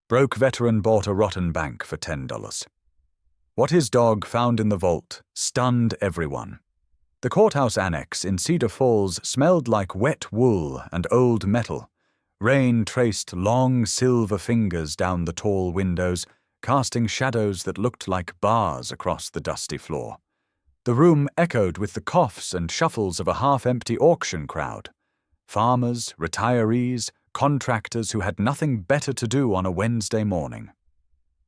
Broke veteran bought a rotten bank for $10. What his dog found in the vault stunned everyone. The courthouse annex in Cedar Falls smelled like wet wool and old metal. Rain traced long silver fingers down the tall windows, casting shadows that looked like bars across the dusty floor. The room echoed with the coughs and shuffles of a half-empty auction crowd. Farmers, retirees, contractors who had nothing better to do on a Wednesday morning.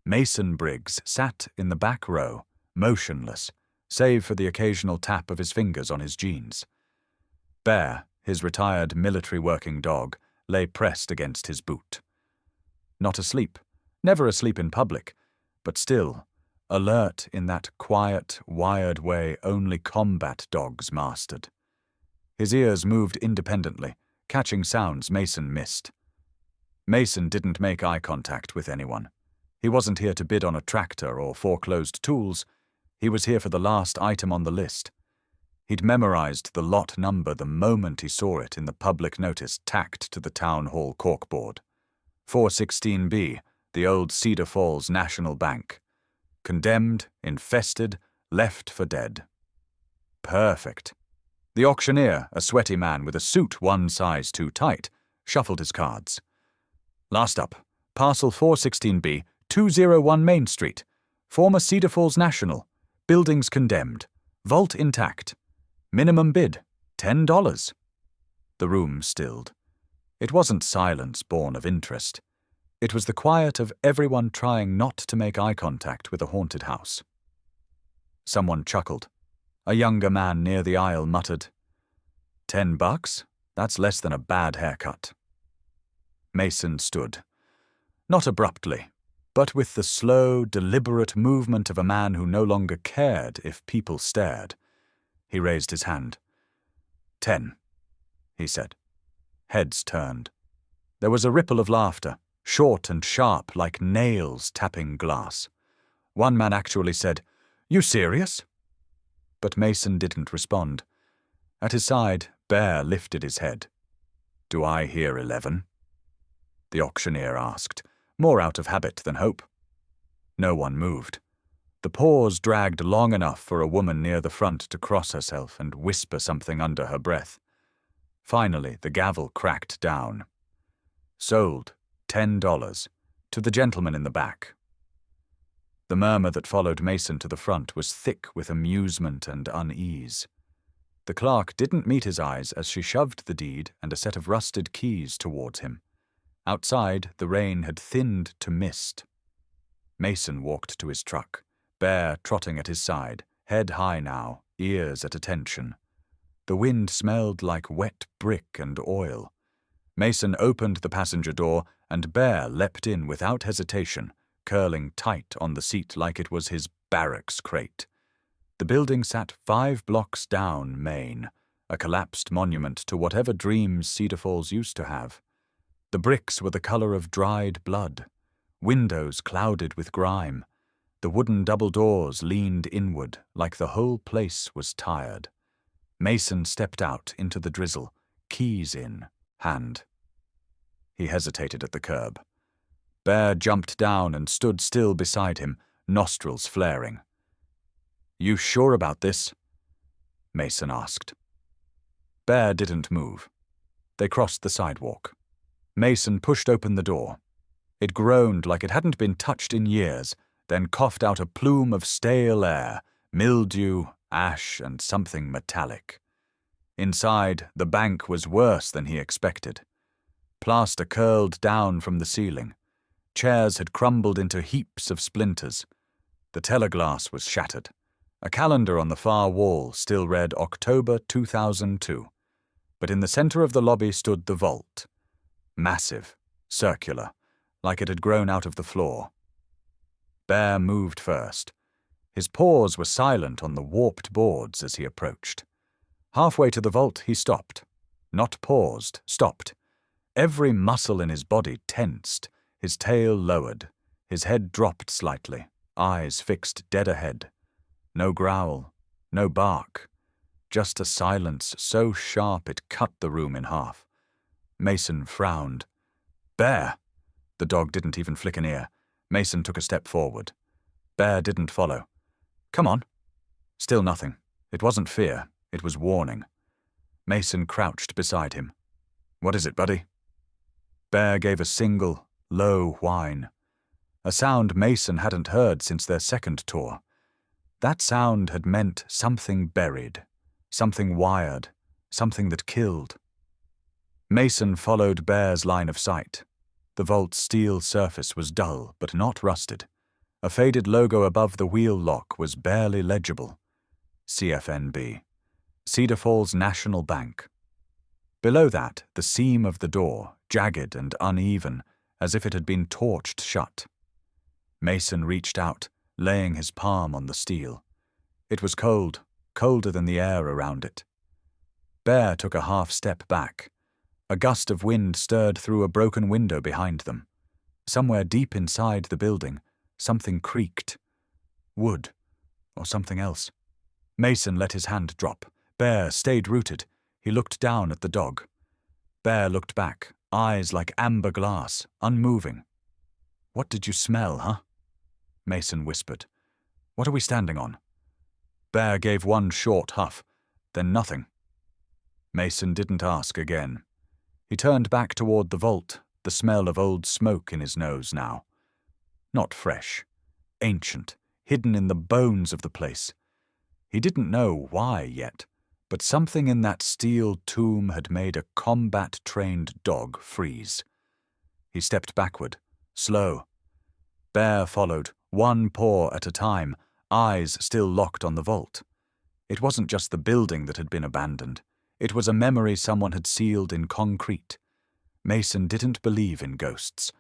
Mason Briggs sat in the back row, motionless, save for the occasional tap of his fingers on his jeans. Bear, his retired military working dog, lay pressed against his boot. Not asleep, never asleep in public, but still, alert in that quiet, wired way only combat dogs mastered. His ears moved independently, catching sounds Mason missed. Mason didn't make eye contact with anyone. He wasn't here to bid on a tractor or foreclosed tools. He was here for the last item on the list. He'd memorized the lot number the moment he saw it in the public notice tacked to the town hall corkboard. 416B, the old Cedar Falls National Bank. Condemned, infested, left for dead. Perfect. The auctioneer, a sweaty man with a suit one size too tight, shuffled his cards. Last up, parcel 416B, 201 Main Street. Former Cedar Falls National. Buildings condemned. Vault intact. Minimum bid, $10. The room stilled. It wasn't silence born of interest. It was the quiet of everyone trying not to make eye contact with a haunted house. Someone chuckled. A younger man near the aisle muttered, $10? That's less than a bad haircut. Mason stood. Not abruptly, but with the slow, deliberate movement of a man who no longer cared if people stared. He raised his hand. 10, he said. Heads turned. There was a ripple of laughter, short and sharp like nails tapping glass. One man actually said, "You serious?" But Mason didn't respond. At his side, Bear lifted his head. "Do I hear 11? The auctioneer asked, more out of habit than hope. No one moved. The pause dragged long enough for a woman near the front to cross herself and whisper something under her breath. Finally, the gavel cracked down. Sold, $10, to the gentleman in the back. The murmur that followed Mason to the front was thick with amusement and unease. The clerk didn't meet his eyes as she shoved the deed and a set of rusted keys towards him. Outside, the rain had thinned to mist. Mason walked to his truck, Bear trotting at his side, head high now, ears at attention. The wind smelled like wet brick and oil. Mason opened the passenger door, and Bear leapt in without hesitation, curling tight on the seat like it was his barracks crate. The building sat 5 blocks down Main, a collapsed monument to whatever dreams Cedar Falls used to have. The bricks were the color of dried blood, windows clouded with grime. The wooden double doors leaned inward like the whole place was tired. Mason stepped out into the drizzle, keys in hand. He hesitated at the curb. Bear jumped down and stood still beside him, nostrils flaring. "You sure about this?" Mason asked. Bear didn't move. They crossed the sidewalk. Mason pushed open the door. It groaned like it hadn't been touched in years, then coughed out a plume of stale air, mildew, ash, and something metallic. Inside, the bank was worse than he expected. Plaster curled down from the ceiling. Chairs had crumbled into heaps of splinters. The teleglass was shattered. A calendar on the far wall still read October 2002. But in the center of the lobby stood the vault. Massive, circular, like it had grown out of the floor. Bear moved first. His paws were silent on the warped boards as he approached. Halfway to the vault, he stopped. Not paused, stopped. Every muscle in his body tensed, his tail lowered, his head dropped slightly, eyes fixed dead ahead. No growl, no bark, just a silence so sharp it cut the room in half. Mason frowned. "Bear!" The dog didn't even flick an ear. Mason took a step forward. Bear didn't follow. "Come on." Still nothing. It wasn't fear, it was warning. Mason crouched beside him. "What is it, buddy?" Bear gave a single, low whine. A sound Mason hadn't heard since their second tour. That sound had meant something buried, something wired, something that killed. Mason followed Bear's line of sight. The vault's steel surface was dull, but not rusted. A faded logo above the wheel lock was barely legible. CFNB. Cedar Falls National Bank. Below that, the seam of the door, jagged and uneven, as if it had been torched shut. Mason reached out, laying his palm on the steel. It was cold, colder than the air around it. Bear took a half step back. A gust of wind stirred through a broken window behind them. Somewhere deep inside the building, something creaked. Wood, or something else. Mason let his hand drop. Bear stayed rooted. He looked down at the dog. Bear looked back, eyes like amber glass, unmoving. "What did you smell, huh?" Mason whispered. "What are we standing on?" Bear gave one short huff, then nothing. Mason didn't ask again. He turned back toward the vault, the smell of old smoke in his nose now. Not fresh, ancient, hidden in the bones of the place. He didn't know why yet, but something in that steel tomb had made a combat-trained dog freeze. He stepped backward, slow. Bear followed, one paw at a time, eyes still locked on the vault. It wasn't just the building that had been abandoned. It was a memory someone had sealed in concrete. Mason didn't believe in ghosts,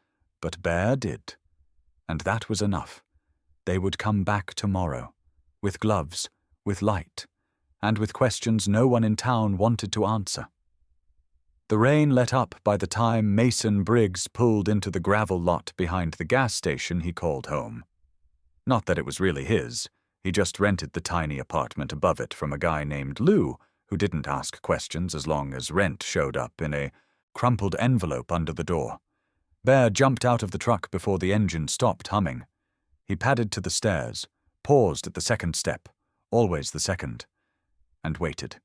but Bear did. And that was enough. They would come back tomorrow, with gloves, with light, and with questions no one in town wanted to answer. The rain let up by the time Mason Briggs pulled into the gravel lot behind the gas station he called home. Not that it was really his. He just rented the tiny apartment above it from a guy named Lou, who didn't ask questions as long as rent showed up in a crumpled envelope under the door. Bear jumped out of the truck before the engine stopped humming. He padded to the stairs, paused at the second step, always the second, and waited.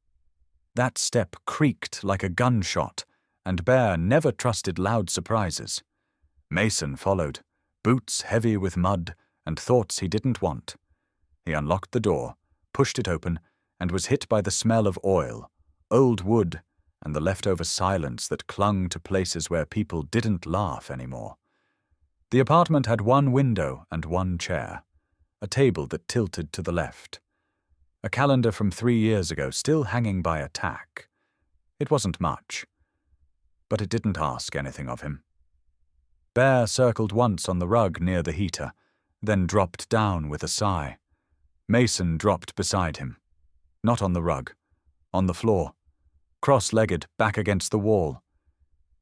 That step creaked like a gunshot, and Bear never trusted loud surprises. Mason followed, boots heavy with mud and thoughts he didn't want. He unlocked the door, pushed it open, and was hit by the smell of oil, old wood, and the leftover silence that clung to places where people didn't laugh anymore. The apartment had one window and one chair, a table that tilted to the left. A calendar from 3 years ago still hanging by a tack. It wasn't much, but it didn't ask anything of him. Bear circled once on the rug near the heater, then dropped down with a sigh. Mason dropped beside him. Not on the rug, on the floor, cross-legged back against the wall.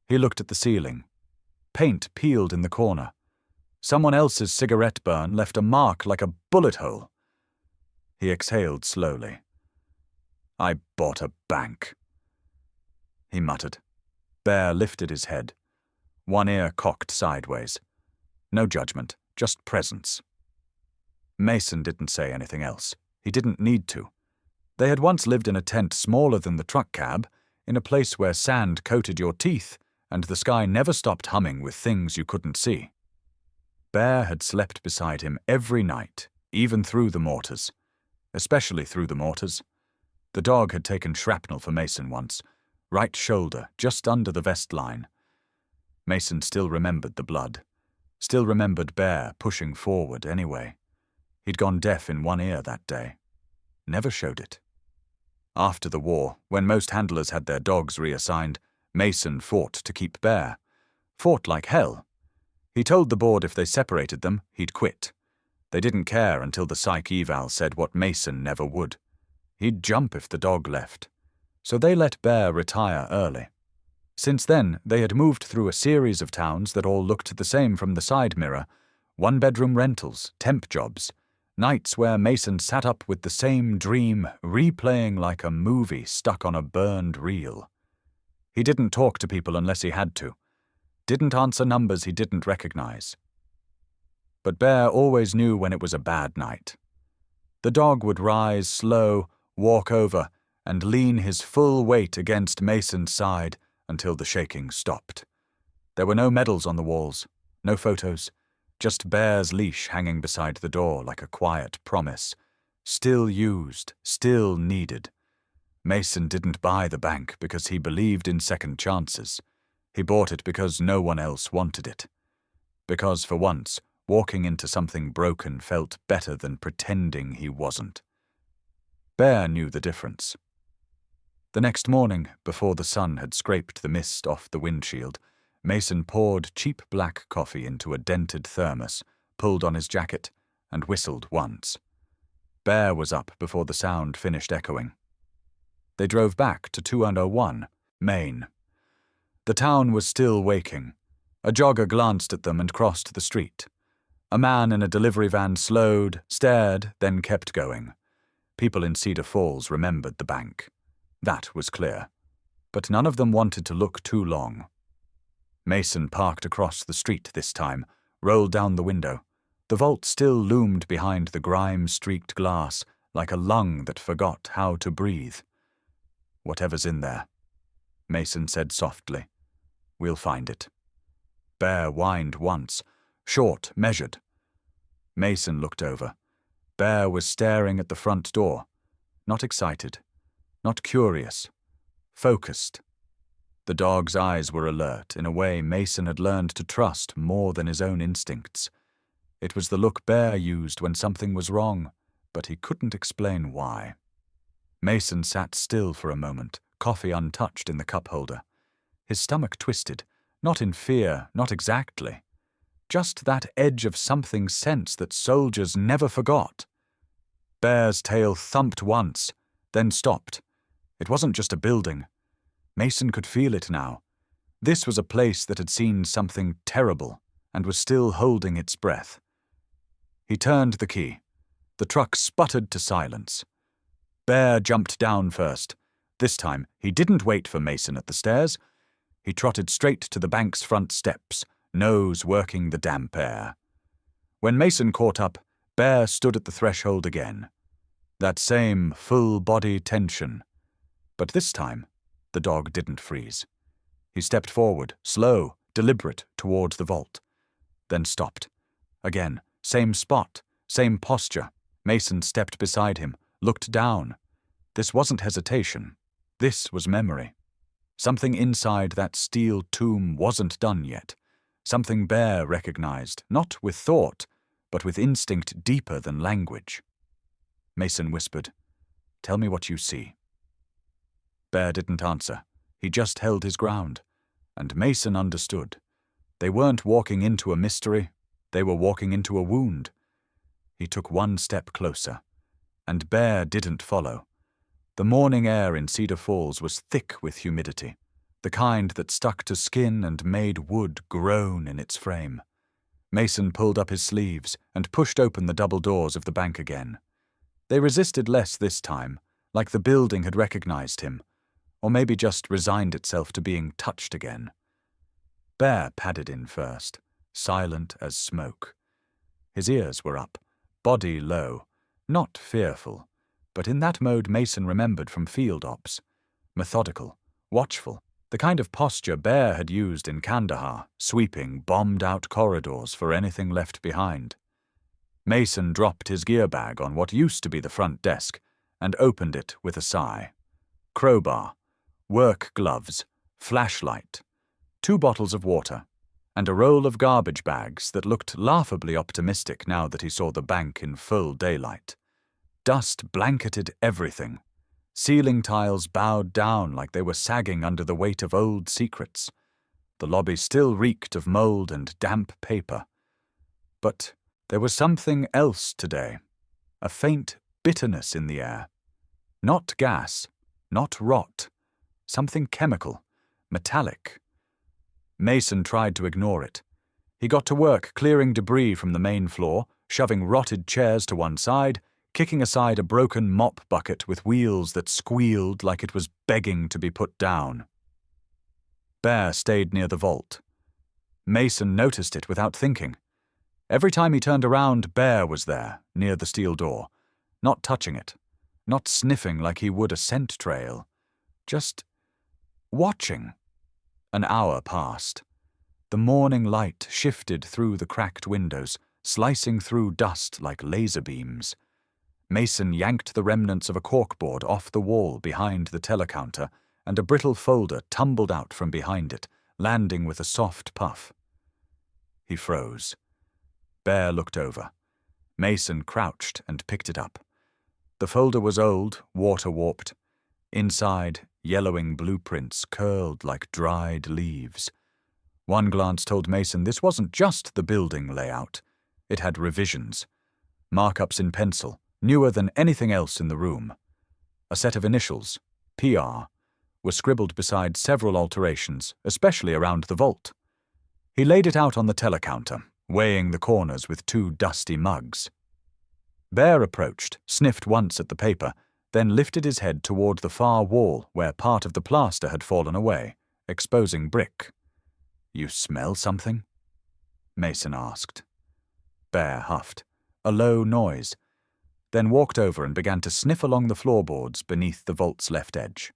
He looked at the ceiling. Paint peeled in the corner. Someone else's cigarette burn left a mark like a bullet hole. He exhaled slowly. "I bought a bank," he muttered. Bear lifted his head, one ear cocked sideways. No judgment, just presence. Mason didn't say anything else. He didn't need to. They had once lived in a tent smaller than the truck cab, in a place where sand coated your teeth and the sky never stopped humming with things you couldn't see. Bear had slept beside him every night, even through the mortars. Especially through the mortars. The dog had taken shrapnel for Mason once, right shoulder, just under the vest line. Mason still remembered the blood, still remembered Bear pushing forward anyway. He'd gone deaf in one ear that day. Never showed it. After the war, when most handlers had their dogs reassigned, Mason fought to keep Bear. Fought like hell. He told the board if they separated them, he'd quit. They didn't care until the psych eval said what Mason never would. He'd jump if the dog left. So they let Bear retire early. Since then, they had moved through a series of towns that all looked the same from the side mirror. One-bedroom rentals, temp jobs, nights where Mason sat up with the same dream, replaying like a movie stuck on a burned reel. He didn't talk to people unless he had to. didn't answer numbers he didn't recognize. But Bear always knew when it was a bad night. The dog would rise slow, walk over, and lean his full weight against Mason's side until the shaking stopped. There were no medals on the walls, no photos, just Bear's leash hanging beside the door like a quiet promise. Still used, still needed. Mason didn't buy the bank because he believed in second chances. He bought it because no one else wanted it. Because, for once, walking into something broken felt better than pretending he wasn't. Bear knew the difference. The next morning, before the sun had scraped the mist off the windshield, Mason poured cheap black coffee into a dented thermos, pulled on his jacket, and whistled once. Bear was up before the sound finished echoing. They drove back to 201, Main. The town was still waking. A jogger glanced at them and crossed the street. A man in a delivery van slowed, stared, then kept going. People in Cedar Falls remembered the bank. That was clear. But none of them wanted to look too long. Mason parked across the street this time, rolled down the window. The vault still loomed behind the grime-streaked glass, like a lung that forgot how to breathe. "Whatever's in there," Mason said softly. "We'll find it." Bear whined once, short, measured. Mason looked over. Bear was staring at the front door, not excited, not curious, focused. The dog's eyes were alert in a way Mason had learned to trust more than his own instincts. It was the look Bear used when something was wrong, but he couldn't explain why. Mason sat still for a moment, coffee untouched in the cup holder. His stomach twisted, not in fear, not exactly. Just that edge of something sense that soldiers never forgot. Bear's tail thumped once, then stopped. It wasn't just a building. Mason could feel it now. This was a place that had seen something terrible and was still holding its breath. He turned the key. The truck sputtered to silence. Bear jumped down first. This time, he didn't wait for Mason at the stairs. He trotted straight to the bank's front steps, nose working the damp air. When Mason caught up, Bear stood at the threshold again. That same full-body tension. But this time, the dog didn't freeze. He stepped forward, slow, deliberate, towards the vault. Then stopped. Again, same spot, same posture. Mason stepped beside him, looked down. This wasn't hesitation. This was memory. Something inside that steel tomb wasn't done yet. Something Bear recognized, not with thought, but with instinct deeper than language. Mason whispered, "Tell me what you see." Bear didn't answer. He just held his ground. And Mason understood. They weren't walking into a mystery. They were walking into a wound. He took one step closer. And Bear didn't follow. The morning air in Cedar Falls was thick with humidity, the kind that stuck to skin and made wood groan in its frame. Mason pulled up his sleeves and pushed open the double doors of the bank again. They resisted less this time, like the building had recognized him, or maybe just resigned itself to being touched again. Bear padded in first, silent as smoke. His ears were up, body low, not fearful, but in that mode Mason remembered from field ops. Methodical, watchful, the kind of posture Bear had used in Kandahar, sweeping bombed-out corridors for anything left behind. Mason dropped his gear bag on what used to be the front desk and opened it with a sigh. Crowbar, work gloves, flashlight, 2 bottles of water, and a roll of garbage bags that looked laughably optimistic now that he saw the bank in full daylight. Dust blanketed everything. Ceiling tiles bowed down like they were sagging under the weight of old secrets. The lobby still reeked of mold and damp paper. But there was something else today, a faint bitterness in the air. Not gas, not rot, something chemical, metallic. Mason tried to ignore it. He got to work clearing debris from the main floor, shoving rotted chairs to one side, kicking aside a broken mop bucket with wheels that squealed like it was begging to be put down. Bear stayed near the vault. Mason noticed it without thinking. Every time he turned around, Bear was there, near the steel door, not touching it, not sniffing like he would a scent trail, just watching. An hour passed. The morning light shifted through the cracked windows, slicing through dust like laser beams. Mason yanked the remnants of a corkboard off the wall behind the telecounter, and a brittle folder tumbled out from behind it, landing with a soft puff. He froze. Bear looked over. Mason crouched and picked it up. The folder was old, water-warped. Inside, yellowing blueprints curled like dried leaves. One glance told Mason this wasn't just the building layout. It had revisions. Markups in pencil, newer than anything else in the room. A set of initials, PR, were scribbled beside several alterations, especially around the vault. He laid it out on the telecounter, weighing the corners with 2 dusty mugs. Bear approached, sniffed once at the paper, then lifted his head toward the far wall where part of the plaster had fallen away, exposing brick. "You smell something?" Mason asked. Bear huffed, a low noise, then walked over and began to sniff along the floorboards beneath the vault's left edge.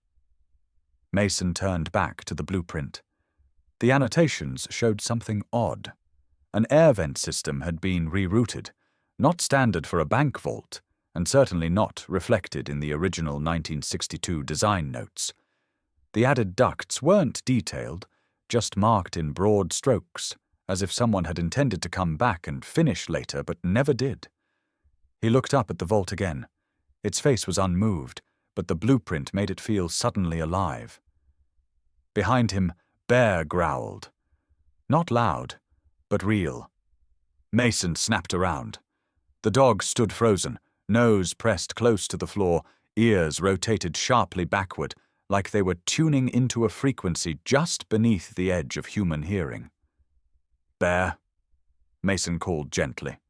Mason turned back to the blueprint. The annotations showed something odd. An air vent system had been rerouted, not standard for a bank vault, and certainly not reflected in the original 1962 design notes. The added ducts weren't detailed, just marked in broad strokes, as if someone had intended to come back and finish later but never did. He looked up at the vault again. Its face was unmoved, but the blueprint made it feel suddenly alive. Behind him, Bear growled. Not loud, but real. Mason snapped around. The dog stood frozen, nose pressed close to the floor, ears rotated sharply backward, like they were tuning into a frequency just beneath the edge of human hearing. "Bear," Mason called gently.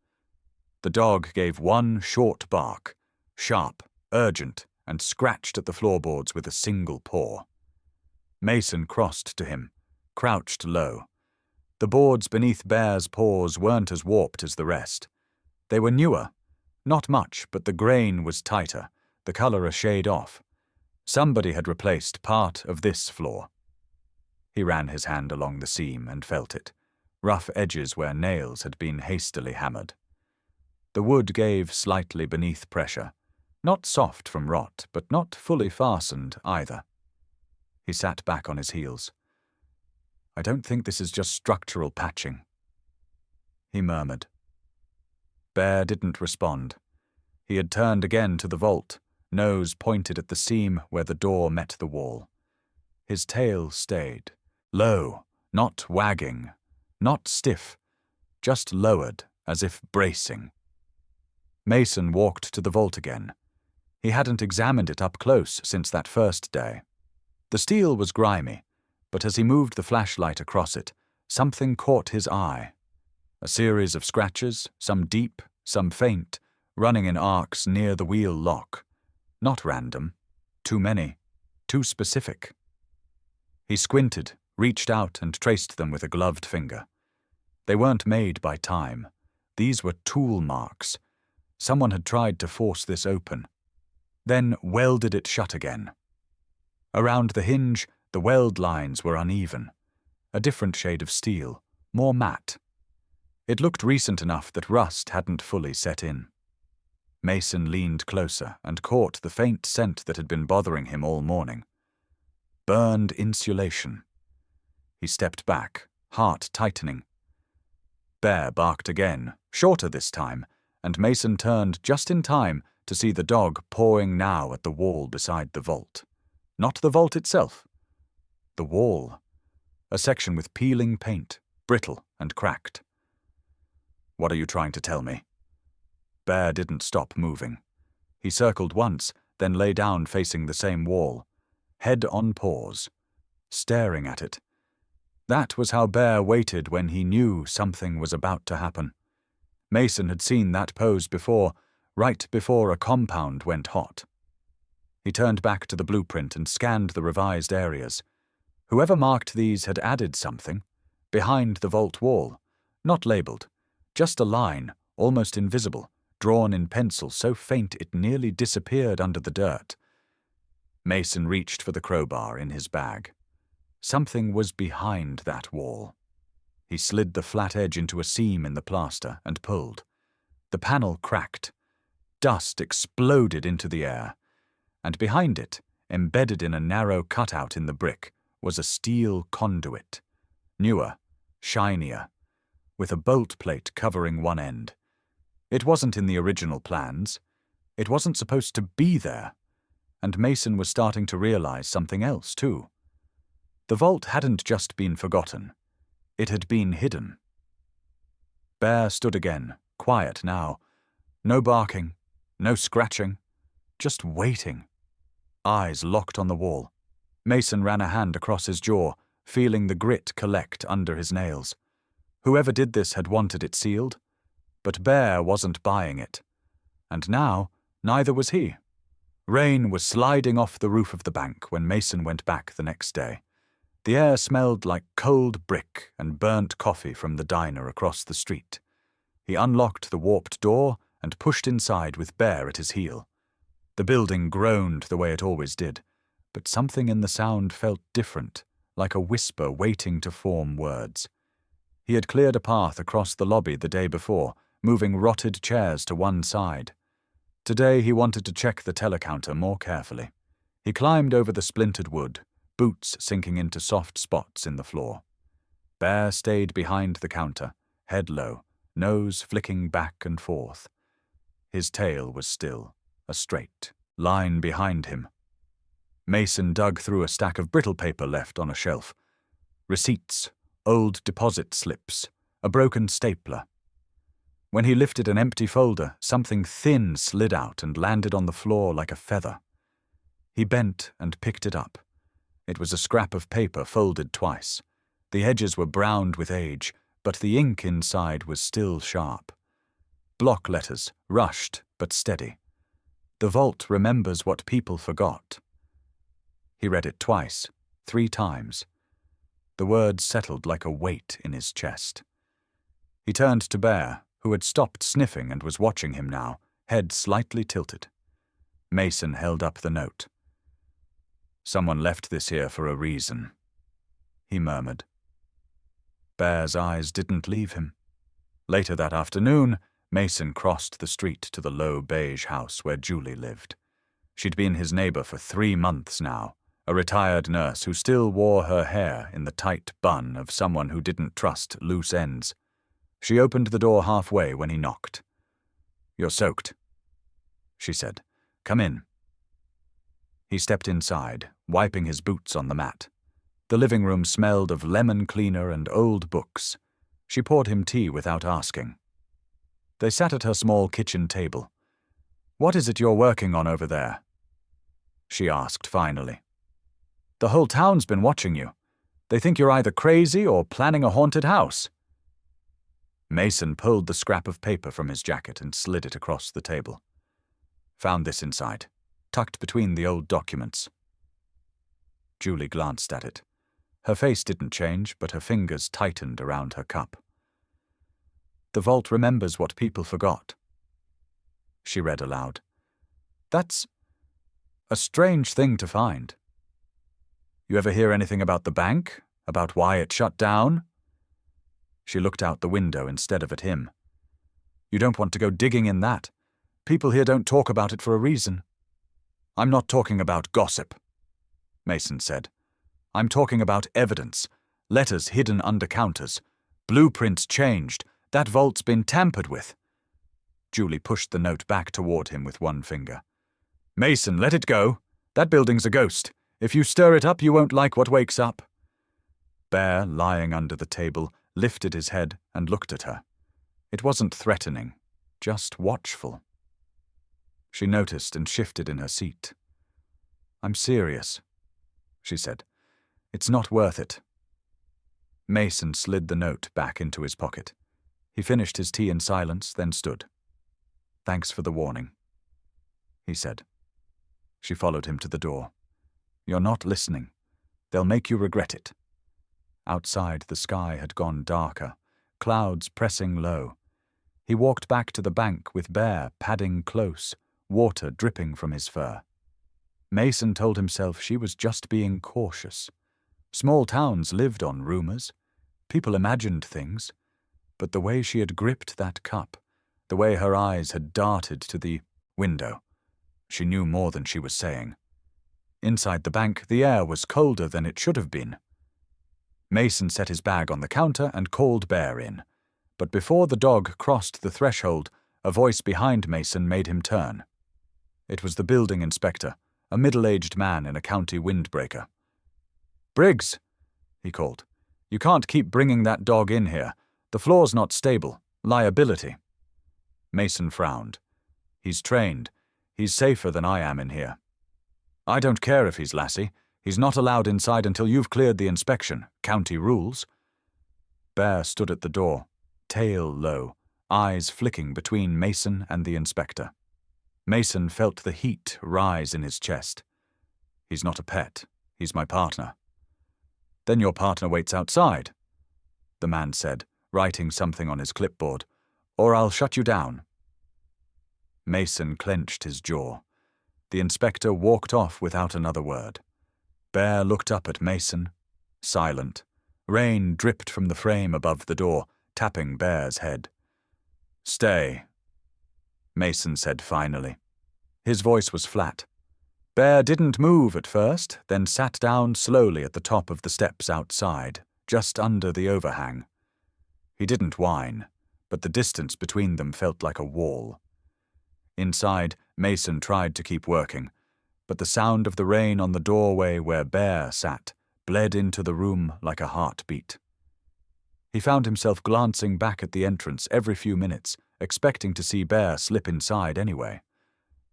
The dog gave one short bark, sharp, urgent, and scratched at the floorboards with a single paw. Mason crossed to him, crouched low. The boards beneath Bear's paws weren't as warped as the rest. They were newer, not much, but the grain was tighter, the color a shade off. Somebody had replaced part of this floor. He ran his hand along the seam and felt it, rough edges where nails had been hastily hammered. The wood gave slightly beneath pressure, not soft from rot, but not fully fastened either. He sat back on his heels. "I don't think this is just structural patching," he murmured. Bear didn't respond. He had turned again to the vault, nose pointed at the seam where the door met the wall. His tail stayed, low, not wagging, not stiff, just lowered, as if bracing. Mason walked to the vault again. He hadn't examined it up close since that first day. The steel was grimy, but as he moved the flashlight across it, something caught his eye. A series of scratches, some deep, some faint, running in arcs near the wheel lock. Not random. Too many. Too specific. He squinted, reached out and traced them with a gloved finger. They weren't made by time. These were tool marks. Someone had tried to force this open, then welded it shut again. Around the hinge, the weld lines were uneven. A different shade of steel, more matte. It looked recent enough that rust hadn't fully set in. Mason leaned closer and caught the faint scent that had been bothering him all morning. Burned insulation. He stepped back, heart tightening. Bear barked again, shorter this time, and Mason turned just in time to see the dog pawing now at the wall beside the vault. Not the vault itself. The wall. A section with peeling paint, brittle and cracked. "What are you trying to tell me?" Bear didn't stop moving. He circled once, then lay down facing the same wall, head on paws, staring at it. That was how Bear waited when he knew something was about to happen. Mason had seen that pose before, right before a compound went hot. He turned back to the blueprint and scanned the revised areas. Whoever marked these had added something, behind the vault wall, not labelled, just a line, almost invisible, drawn in pencil so faint it nearly disappeared under the dirt. Mason reached for the crowbar in his bag. Something was behind that wall. He slid the flat edge into a seam in the plaster and pulled. The panel cracked. Dust exploded into the air, and behind it, embedded in a narrow cutout in the brick, was a steel conduit, newer, shinier, with a bolt plate covering one end. It wasn't in the original plans. It wasn't supposed to be there. And Mason was starting to realize something else, too. The vault hadn't just been forgotten. It had been hidden. Bear stood again, quiet now. No barking, no scratching, just waiting. Eyes locked on the wall. Mason ran a hand across his jaw, feeling the grit collect under his nails. Whoever did this had wanted it sealed, but Bear wasn't buying it. And now, neither was he. Rain was sliding off the roof of the bank when Mason went back the next day. The air smelled like cold brick and burnt coffee from the diner across the street. He unlocked the warped door and pushed inside with Bear at his heel. The building groaned the way it always did, but something in the sound felt different, like a whisper waiting to form words. He had cleared a path across the lobby the day before, moving rotted chairs to one side. Today he wanted to check the telecounter more carefully. He climbed over the splintered wood, boots sinking into soft spots in the floor. Bear stayed behind the counter, head low, nose flicking back and forth. His tail was still, a straight line behind him. Mason dug through a stack of brittle paper left on a shelf. Receipts, old deposit slips, a broken stapler. When he lifted an empty folder, something thin slid out and landed on the floor like a feather. He bent and picked it up. It was a scrap of paper folded twice. The edges were browned with age, but the ink inside was still sharp. Block letters, rushed but steady. The vault remembers what people forgot. He read it twice, 3 times. The words settled like a weight in his chest. He turned to Bear, who had stopped sniffing and was watching him now, head slightly tilted. Mason held up the note. "Someone left this here for a reason," he murmured. Bear's eyes didn't leave him. Later that afternoon, Mason crossed the street to the low beige house where Julie lived. She'd been his neighbor for 3 months now, a retired nurse who still wore her hair in the tight bun of someone who didn't trust loose ends. She opened the door halfway when he knocked. "You're soaked," she said. "Come in." He stepped inside, wiping his boots on the mat. The living room smelled of lemon cleaner and old books. She poured him tea without asking. They sat at her small kitchen table. "What is it you're working on over there?" she asked finally. "The whole town's been watching you. They think you're either crazy or planning a haunted house." Mason pulled the scrap of paper from his jacket and slid it across the table. "Found this inside, tucked between the old documents." Julie glanced at it. Her face didn't change, but her fingers tightened around her cup. "The vault remembers what people forgot," she read aloud. "That's a strange thing to find. You ever hear anything about the bank? About why it shut down?" She looked out the window instead of at him. "You don't want to go digging in that. People here don't talk about it for a reason." "I'm not talking about gossip," Mason said. "I'm talking about evidence, letters hidden under counters, blueprints changed. That vault's been tampered with." Julie pushed the note back toward him with one finger. "Mason, let it go. That building's a ghost. If you stir it up, you won't like what wakes up." Bear, lying under the table, lifted his head and looked at her. It wasn't threatening, just watchful. She noticed and shifted in her seat. "I'm serious," she said. "It's not worth it." Mason slid the note back into his pocket. He finished his tea in silence, then stood. "Thanks for the warning," he said. She followed him to the door. "You're not listening. They'll make you regret it." Outside, the sky had gone darker, clouds pressing low. He walked back to the bank with Bear padding close, water dripping from his fur. Mason told himself she was just being cautious. Small towns lived on rumors. People imagined things. But the way she had gripped that cup, the way her eyes had darted to the window, she knew more than she was saying. Inside the bank, the air was colder than it should have been. Mason set his bag on the counter and called Bear in. But before the dog crossed the threshold, a voice behind Mason made him turn. It was the building inspector, a middle-aged man in a county windbreaker. "Briggs," he called, "you can't keep bringing that dog in here. The floor's not stable. Liability." Mason frowned. "He's trained. He's safer than I am in here." "I don't care if he's Lassie. He's not allowed inside until you've cleared the inspection. County rules." Bear stood at the door, tail low, eyes flicking between Mason and the inspector. Mason felt the heat rise in his chest. "He's not a pet. He's my partner." "Then your partner waits outside," the man said, writing something on his clipboard, "or I'll shut you down." Mason clenched his jaw. The inspector walked off without another word. Bear looked up at Mason, silent. Rain dripped from the frame above the door, tapping Bear's head. "Stay," Mason said finally. His voice was flat. Bear didn't move at first, then sat down slowly at the top of the steps outside, just under the overhang. He didn't whine, but the distance between them felt like a wall. Inside, Mason tried to keep working, but the sound of the rain on the doorway where Bear sat bled into the room like a heartbeat. He found himself glancing back at the entrance every few minutes, expecting to see Bear slip inside anyway.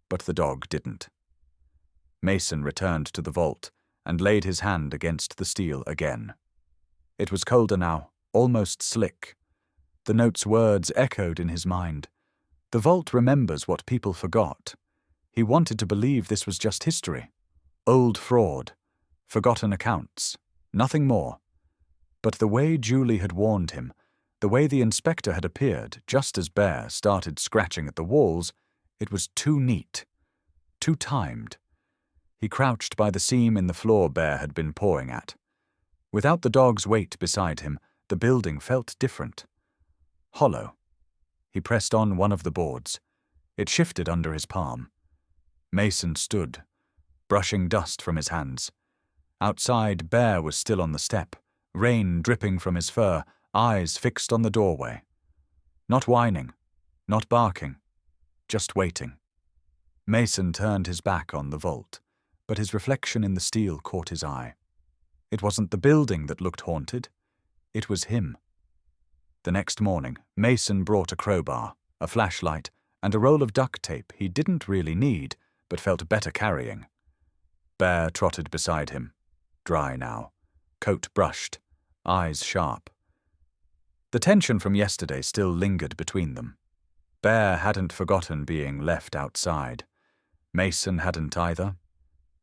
But the dog didn't. Mason returned to the vault and laid his hand against the steel again. It was colder now, almost slick. The note's words echoed in his mind. The vault remembers what people forgot. He wanted to believe this was just history. Old fraud. Forgotten accounts. Nothing more. But the way Julie had warned him, the way the inspector had appeared just as Bear started scratching at the walls, it was too neat. Too timed. He crouched by the seam in the floor Bear had been pawing at. Without the dog's weight beside him, the building felt different. Hollow. He pressed on one of the boards. It shifted under his palm. Mason stood, brushing dust from his hands. Outside, Bear was still on the step, rain dripping from his fur, eyes fixed on the doorway. Not whining, not barking, just waiting. Mason turned his back on the vault, but his reflection in the steel caught his eye. It wasn't the building that looked haunted. It was him. The next morning, Mason brought a crowbar, a flashlight, and a roll of duct tape he didn't really need, but felt better carrying. Bear trotted beside him, dry now, coat brushed, eyes sharp. The tension from yesterday still lingered between them. Bear hadn't forgotten being left outside. Mason hadn't either.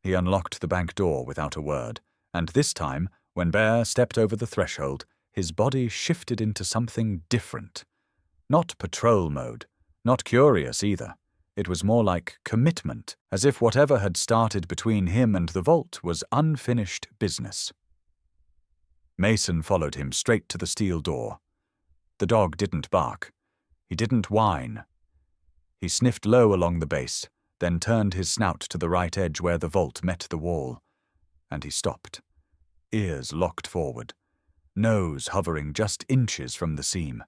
He unlocked the bank door without a word, and this time, when Bear stepped over the threshold, his body shifted into something different. Not patrol mode, not curious either. It was more like commitment, as if whatever had started between him and the vault was unfinished business. Mason followed him straight to the steel door. The dog didn't bark. He didn't whine. He sniffed low along the base, then turned his snout to the right edge where the vault met the wall. And he stopped, ears locked forward, nose hovering just inches from the seam.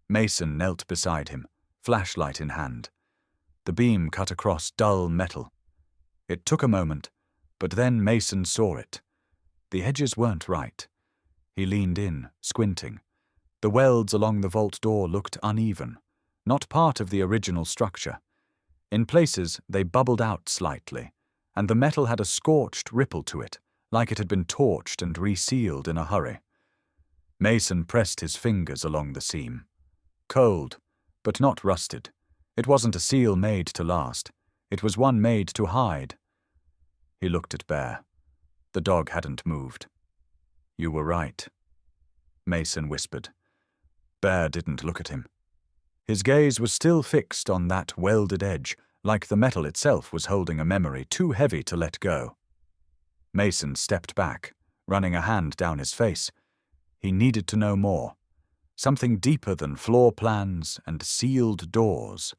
Mason knelt beside him, flashlight in hand. The beam cut across dull metal. It took a moment, but then Mason saw it. The edges weren't right. He leaned in, squinting. The welds along the vault door looked uneven, not part of the original structure. In places, they bubbled out slightly, and the metal had a scorched ripple to it, like it had been torched and resealed in a hurry. Mason pressed his fingers along the seam. Cold, but not rusted. It wasn't a seal made to last. It was one made to hide. He looked at Bear. The dog hadn't moved. "You were right," Mason whispered. Bear didn't look at him. His gaze was still fixed on that welded edge, like the metal itself was holding a memory too heavy to let go. Mason stepped back, running a hand down his face. He needed to know more. Something deeper than floor plans and sealed doors.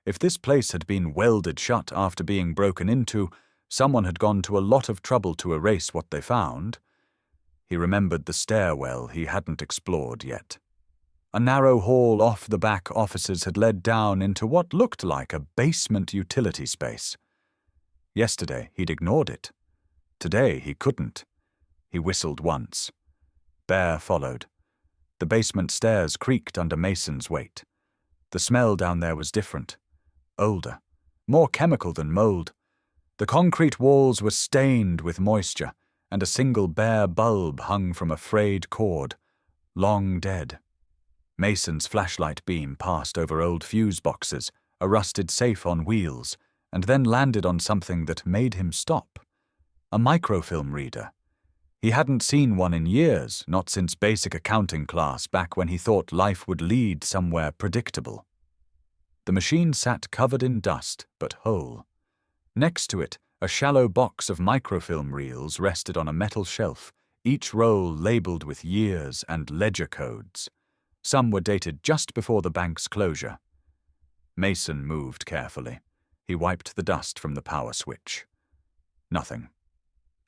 If this place had been welded shut after being broken into, someone had gone to a lot of trouble to erase what they found. He remembered the stairwell he hadn't explored yet. A narrow hall off the back offices had led down into what looked like a basement utility space. Yesterday, he'd ignored it. Today, he couldn't. He whistled once. Bear followed. The basement stairs creaked under Mason's weight. The smell down there was different. Older. More chemical than mold. The concrete walls were stained with moisture, and a single bare bulb hung from a frayed cord. Long dead. Mason's flashlight beam passed over old fuse boxes, a rusted safe on wheels, and then landed on something that made him stop. A microfilm reader. He hadn't seen one in years, not since basic accounting class back when he thought life would lead somewhere predictable. The machine sat covered in dust, but whole. Next to it, a shallow box of microfilm reels rested on a metal shelf, each roll labeled with years and ledger codes. Some were dated just before the bank's closure. Mason moved carefully. He wiped the dust from the power switch. Nothing.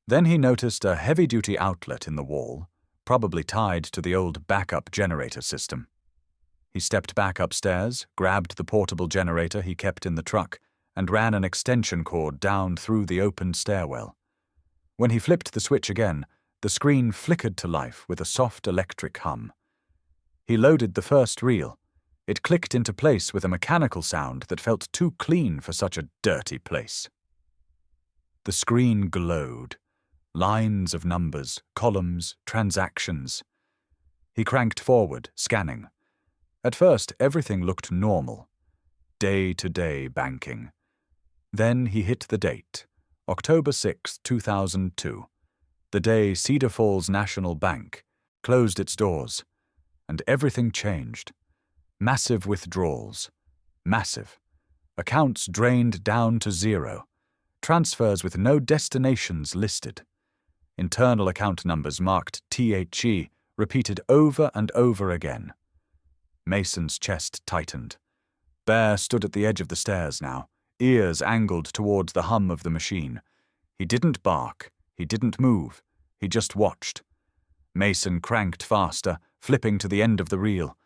Then he noticed a heavy-duty outlet in the wall, probably tied to the old backup generator system. He stepped back upstairs, grabbed the portable generator he kept in the truck, and ran an extension cord down through the open stairwell. When he flipped the switch again, the screen flickered to life with a soft electric hum. He loaded the first reel. It clicked into place with a mechanical sound that felt too clean for such a dirty place. The screen glowed. Lines of numbers, columns, transactions. He cranked forward, scanning. At first, everything looked normal. Day-to-day banking. Then he hit the date, October 6, 2002, the day Cedar Falls National Bank closed its doors. And everything changed. Massive withdrawals. Massive. Accounts drained down to zero. Transfers with no destinations listed. Internal account numbers marked THE repeated over and over again. Mason's chest tightened. Bear stood at the edge of the stairs now, ears angled towards the hum of the machine. He didn't bark. He didn't move. He just watched. Mason cranked faster, flipping to the end of the reel.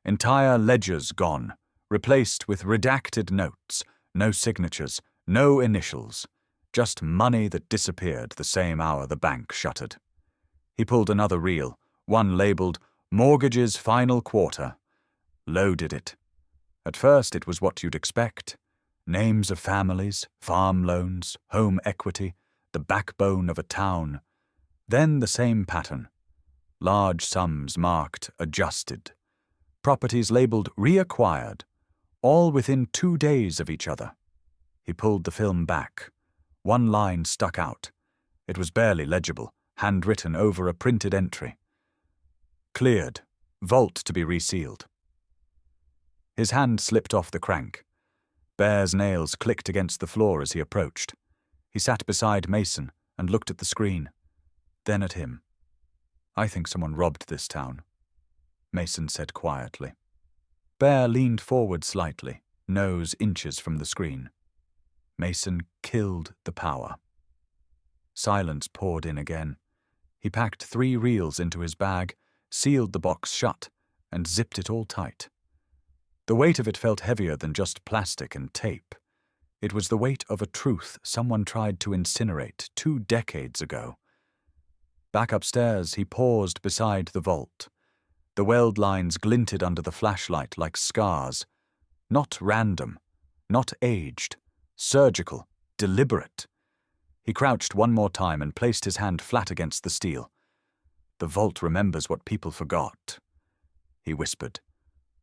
Entire ledgers gone, replaced with redacted notes, no signatures, no initials, just money that disappeared the same hour the bank shuttered. He pulled another reel, one labeled Mortgages Final Quarter. Loaded it. At first it was what you'd expect. Names of families, farm loans, home equity, the backbone of a town. Then the same pattern. Large sums marked adjusted. Properties labeled reacquired, all within 2 days of each other. He pulled the film back. One line stuck out. It was barely legible, handwritten over a printed entry. Cleared. Vault to be resealed. His hand slipped off the crank. Bear's nails clicked against the floor as he approached. He sat beside Mason and looked at the screen, then at him. I think someone robbed this town, Mason said quietly. Bear leaned forward slightly, nose inches from the screen. Mason killed the power. Silence poured in again. He packed 3 reels into his bag, sealed the box shut, and zipped it all tight. The weight of it felt heavier than just plastic and tape. It was the weight of a truth someone tried to incinerate 2 decades ago. Back upstairs, he paused beside the vault. The weld lines glinted under the flashlight like scars. Not random, not aged, surgical, deliberate. He crouched one more time and placed his hand flat against the steel. The vault remembers what people forgot, he whispered.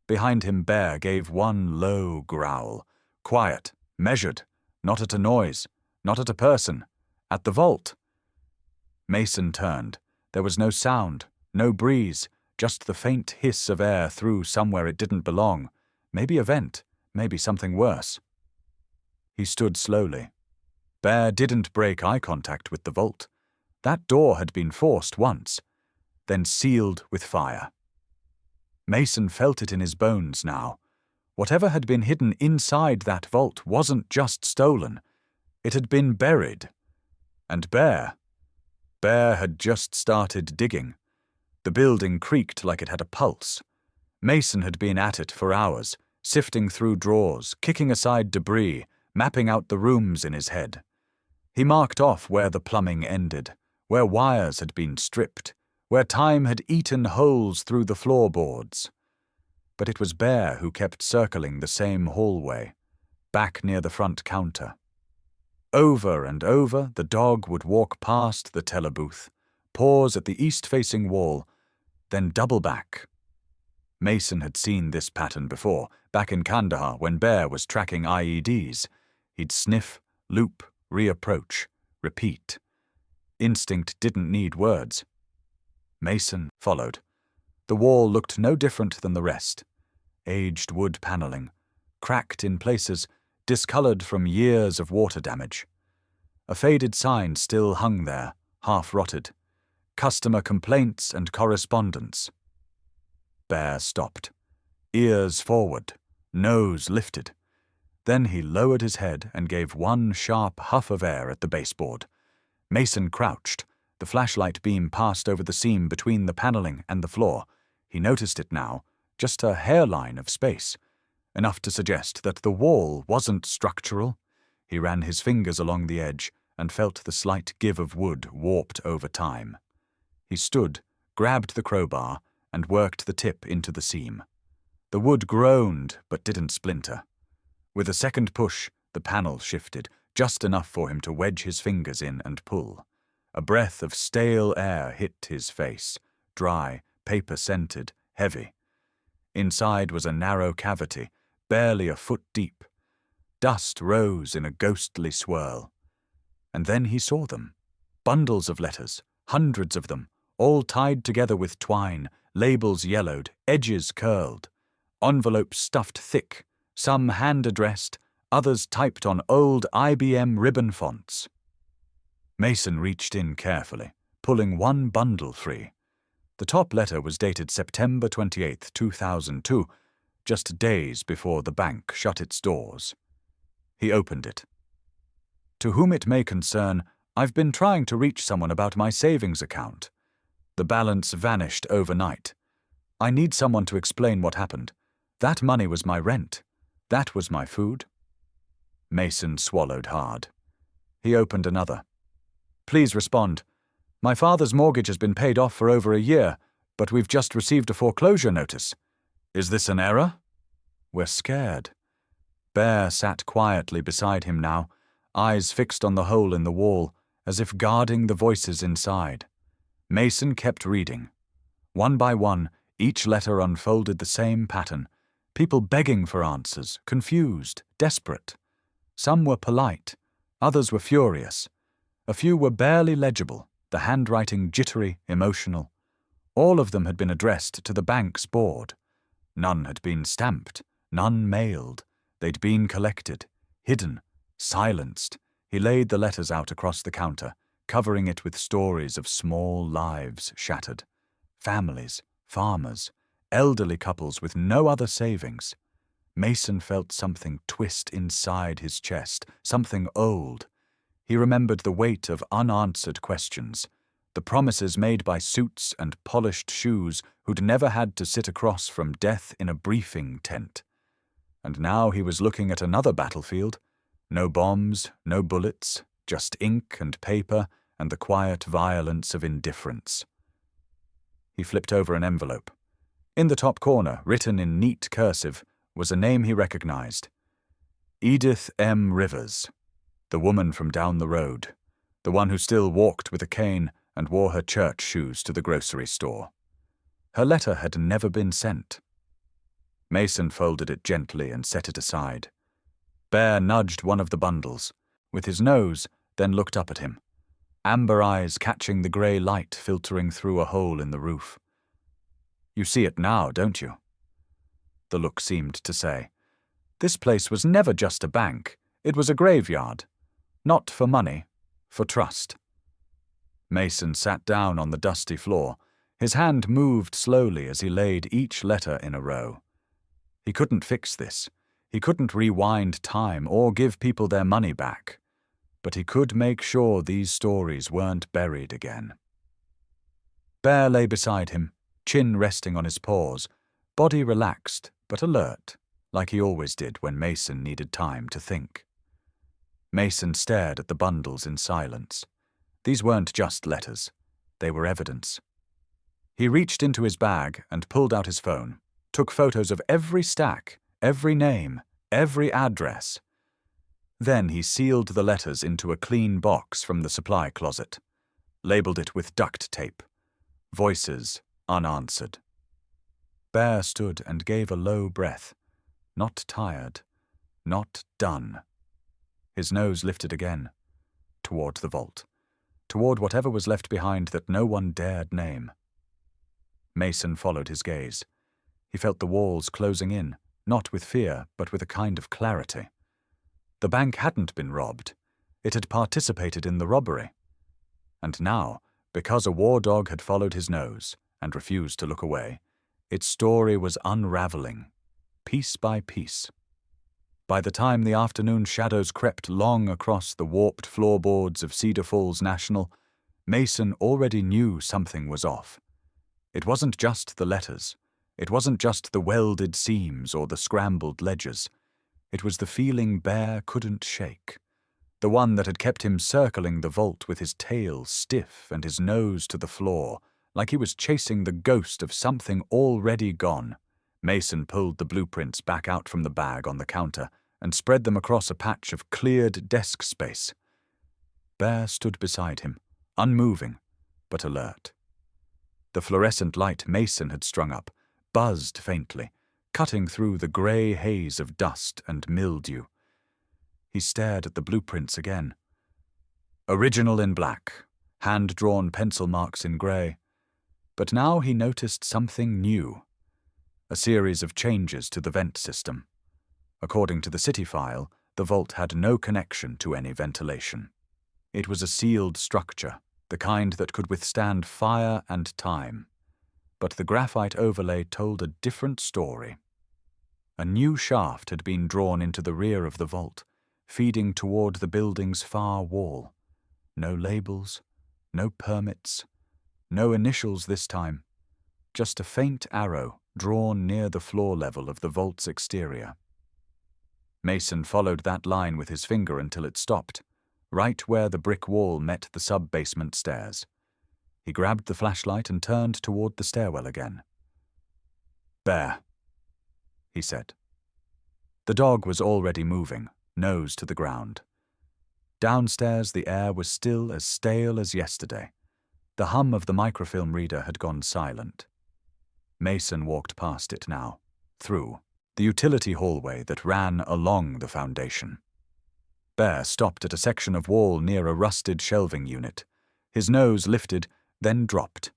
Behind him, Bear gave one low growl. Quiet, measured, not at a noise, not at a person, at the vault. Mason turned. There was no sound, no breeze, just the faint hiss of air through somewhere it didn't belong, maybe a vent, maybe something worse. He stood slowly. Bear didn't break eye contact with the vault. That door had been forced once, then sealed with fire. Mason felt it in his bones now. Whatever had been hidden inside that vault wasn't just stolen. It had been buried. And Bear had just started digging. The building creaked like it had a pulse. Mason had been at it for hours, sifting through drawers, kicking aside debris, mapping out the rooms in his head. He marked off where the plumbing ended, where wires had been stripped, where time had eaten holes through the floorboards. But it was Bear who kept circling the same hallway, back near the front counter. Over and over, the dog would walk past the teller booth, pause at the east-facing wall, then double back. Mason had seen this pattern before, back in Kandahar when Bear was tracking IEDs. He'd sniff, loop, reapproach, repeat. Instinct didn't need words. Mason followed. The wall looked no different than the rest. Aged wood paneling, cracked in places, discolored from years of water damage. A faded sign still hung there, half-rotted. Customer complaints and correspondence. Bear stopped. Ears forward, nose lifted. Then he lowered his head and gave one sharp huff of air at the baseboard. Mason crouched. The flashlight beam passed over the seam between the paneling and the floor. He noticed it now, just a hairline of space, enough to suggest that the wall wasn't structural. He ran his fingers along the edge and felt the slight give of wood warped over time. He stood, grabbed the crowbar, and worked the tip into the seam. The wood groaned but didn't splinter. With a second push, the panel shifted, just enough for him to wedge his fingers in and pull. A breath of stale air hit his face, dry, paper-scented, heavy. Inside was a narrow cavity, barely a foot deep. Dust rose in a ghostly swirl. And then he saw them. Bundles of letters, hundreds of them, all tied together with twine, labels yellowed, edges curled. Envelopes stuffed thick, some hand-addressed, others typed on old IBM ribbon fonts. Mason reached in carefully, pulling one bundle free. The top letter was dated September 28, 2002, just days before the bank shut its doors. He opened it. To whom it may concern, I've been trying to reach someone about my savings account. The balance vanished overnight. I need someone to explain what happened. That money was my rent. That was my food. Mason swallowed hard. He opened another. Please respond. My father's mortgage has been paid off for over a year, but we've just received a foreclosure notice. Is this an error? We're scared. Bear sat quietly beside him now, eyes fixed on the hole in the wall, as if guarding the voices inside. Mason kept reading. One by one, each letter unfolded the same pattern. People begging for answers, confused, desperate. Some were polite, others were furious. A few were barely legible, the handwriting jittery, emotional. All of them had been addressed to the bank's board. None had been stamped, none mailed. They'd been collected, hidden, silenced. He laid the letters out across the counter, covering it with stories of small lives shattered. Families, farmers, elderly couples with no other savings. Mason felt something twist inside his chest, something old. He remembered the weight of unanswered questions, the promises made by suits and polished shoes who'd never had to sit across from death in a briefing tent. And now he was looking at another battlefield. No bombs, no bullets, just ink and paper and the quiet violence of indifference. He flipped over an envelope. In the top corner, written in neat cursive, was a name he recognized. Edith M. Rivers, the woman from down the road, the one who still walked with a cane and wore her church shoes to the grocery store. Her letter had never been sent. Mason folded it gently and set it aside. Bear nudged one of the bundles, with his nose, then looked up at him, amber eyes catching the grey light filtering through a hole in the roof. You see it now, don't you? The look seemed to say, this place was never just a bank. It was a graveyard. Not for money, for trust. Mason sat down on the dusty floor. His hand moved slowly as he laid each letter in a row. He couldn't fix this. He couldn't rewind time or give people their money back. But he could make sure these stories weren't buried again. Bear lay beside him, chin resting on his paws, body relaxed but alert, like he always did when Mason needed time to think. Mason stared at the bundles in silence. These weren't just letters. They were evidence. He reached into his bag and pulled out his phone, took photos of every stack, every name, every address. Then he sealed the letters into a clean box from the supply closet, labeled it with duct tape. Voices unanswered. Bear stood and gave a low breath. Not tired, not done. His nose lifted again, toward the vault, toward whatever was left behind that no one dared name. Mason followed his gaze. He felt the walls closing in, not with fear, but with a kind of clarity. The bank hadn't been robbed. It had participated in the robbery. And now, because a war dog had followed his nose and refused to look away, its story was unraveling, piece by piece. By the time the afternoon shadows crept long across the warped floorboards of Cedar Falls National, Mason already knew something was off. It wasn't just the letters. It wasn't just the welded seams or the scrambled ledgers. It was the feeling Bear couldn't shake, the one that had kept him circling the vault with his tail stiff and his nose to the floor, like he was chasing the ghost of something already gone. Mason pulled the blueprints back out from the bag on the counter and spread them across a patch of cleared desk space. Bear stood beside him, unmoving, but alert. The fluorescent light Mason had strung up buzzed faintly, cutting through the grey haze of dust and mildew. He stared at the blueprints again. Original in black, hand-drawn pencil marks in grey. But now he noticed something new. A series of changes to the vent system. According to the city file, the vault had no connection to any ventilation. It was a sealed structure, the kind that could withstand fire and time. But the graphite overlay told a different story. A new shaft had been drawn into the rear of the vault, feeding toward the building's far wall. No labels, no permits, no initials this time. Just a faint arrow drawn near the floor level of the vault's exterior. Mason followed that line with his finger until it stopped, right where the brick wall met the sub-basement stairs. He grabbed the flashlight and turned toward the stairwell again. Bear, he said. The dog was already moving, nose to the ground. Downstairs the air was still as stale as yesterday. The hum of the microfilm reader had gone silent. Mason walked past it now, through the utility hallway that ran along the foundation. Bear stopped at a section of wall near a rusted shelving unit. His nose lifted, then dropped.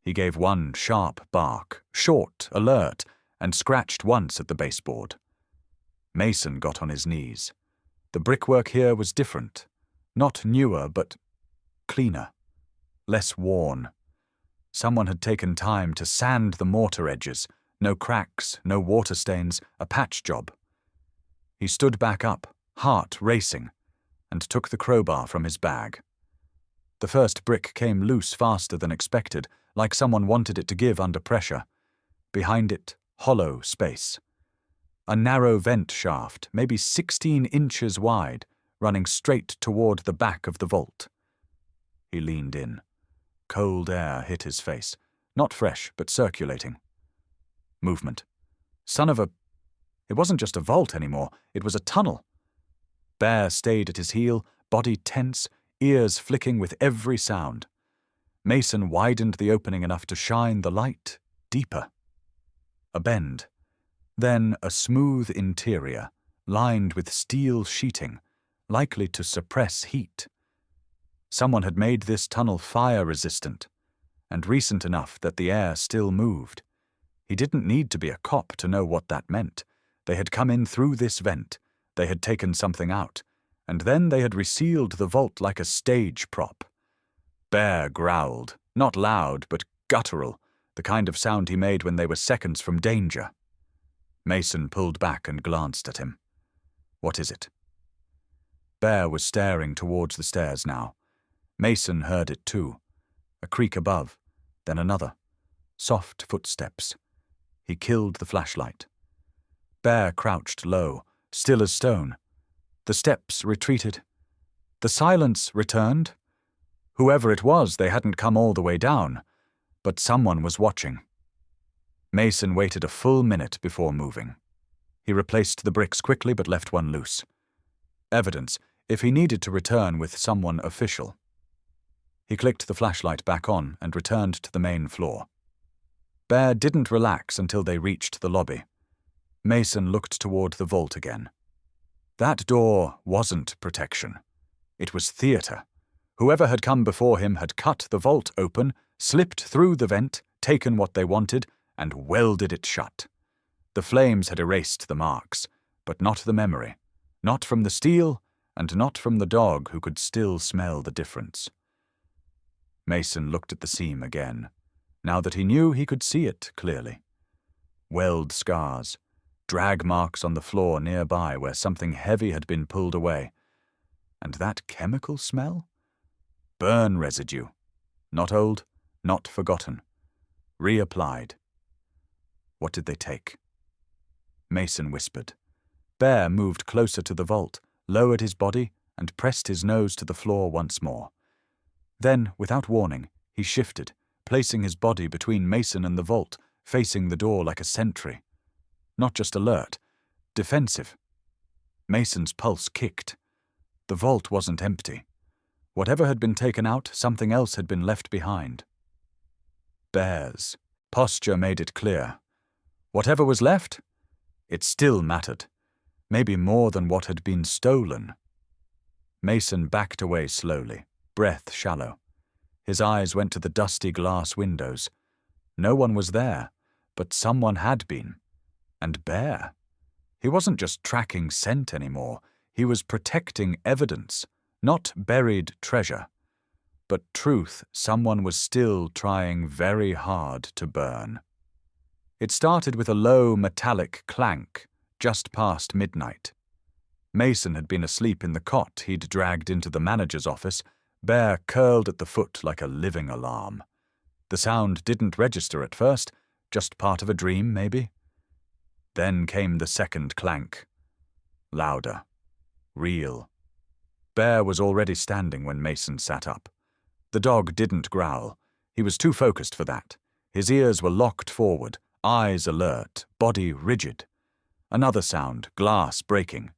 He gave one sharp bark, short, alert, and scratched once at the baseboard. Mason got on his knees. The brickwork here was different. Not newer, but cleaner, less worn. Someone had taken time to sand the mortar edges. No cracks, no water stains, a patch job. He stood back up, heart racing, and took the crowbar from his bag. The first brick came loose faster than expected, like someone wanted it to give under pressure. Behind it, hollow space. A narrow vent shaft, maybe 16 inches wide, running straight toward the back of the vault. He leaned in. Cold air hit his face, not fresh, but circulating. Movement. Son of a... It wasn't just a vault anymore, it was a tunnel. Bear stayed at his heel, body tense, ears flicking with every sound. Mason widened the opening enough to shine the light deeper. A bend. Then a smooth interior, lined with steel sheeting, likely to suppress heat. Someone had made this tunnel fire-resistant, and recent enough that the air still moved. He didn't need to be a cop to know what that meant. They had come in through this vent. They had taken something out. And then they had resealed the vault like a stage prop. Bear growled, not loud, but guttural, the kind of sound he made when they were seconds from danger. Mason pulled back and glanced at him. "What is it?" Bear was staring towards the stairs now. Mason heard it too. A creak above, then another. Soft footsteps. He killed the flashlight. Bear crouched low, still as stone. The steps retreated. The silence returned. Whoever it was, they hadn't come all the way down, but someone was watching. Mason waited a full minute before moving. He replaced the bricks quickly but left one loose. Evidence, if he needed to return with someone official. He clicked the flashlight back on and returned to the main floor. Bear didn't relax until they reached the lobby. Mason looked toward the vault again. That door wasn't protection. It was theater. Whoever had come before him had cut the vault open, slipped through the vent, taken what they wanted, and welded it shut. The flames had erased the marks, but not the memory. Not from the steel, and not from the dog who could still smell the difference. Mason looked at the seam again, now that he knew he could see it clearly. Weld scars, drag marks on the floor nearby where something heavy had been pulled away. And that chemical smell? Burn residue. Not old, not forgotten. Reapplied. What did they take? Mason whispered. Bear moved closer to the vault, lowered his body, and pressed his nose to the floor once more. Then, without warning, he shifted, placing his body between Mason and the vault, facing the door like a sentry. Not just alert, defensive. Mason's pulse kicked. The vault wasn't empty. Whatever had been taken out, something else had been left behind. Bear's posture made it clear. Whatever was left, it still mattered. Maybe more than what had been stolen. Mason backed away slowly, breath shallow. His eyes went to the dusty glass windows. No one was there, but someone had been. And Bear. He wasn't just tracking scent anymore. He was protecting evidence, not buried treasure. But truth someone was still trying very hard to burn. It started with a low metallic clank, just past midnight. Mason had been asleep in the cot he'd dragged into the manager's office. Bear curled at the foot like a living alarm. The sound didn't register at first, just part of a dream, maybe. Then came the second clank. Louder. Real. Bear was already standing when Mason sat up. The dog didn't growl. He was too focused for that. His ears were locked forward, eyes alert, body rigid. Another sound, glass breaking.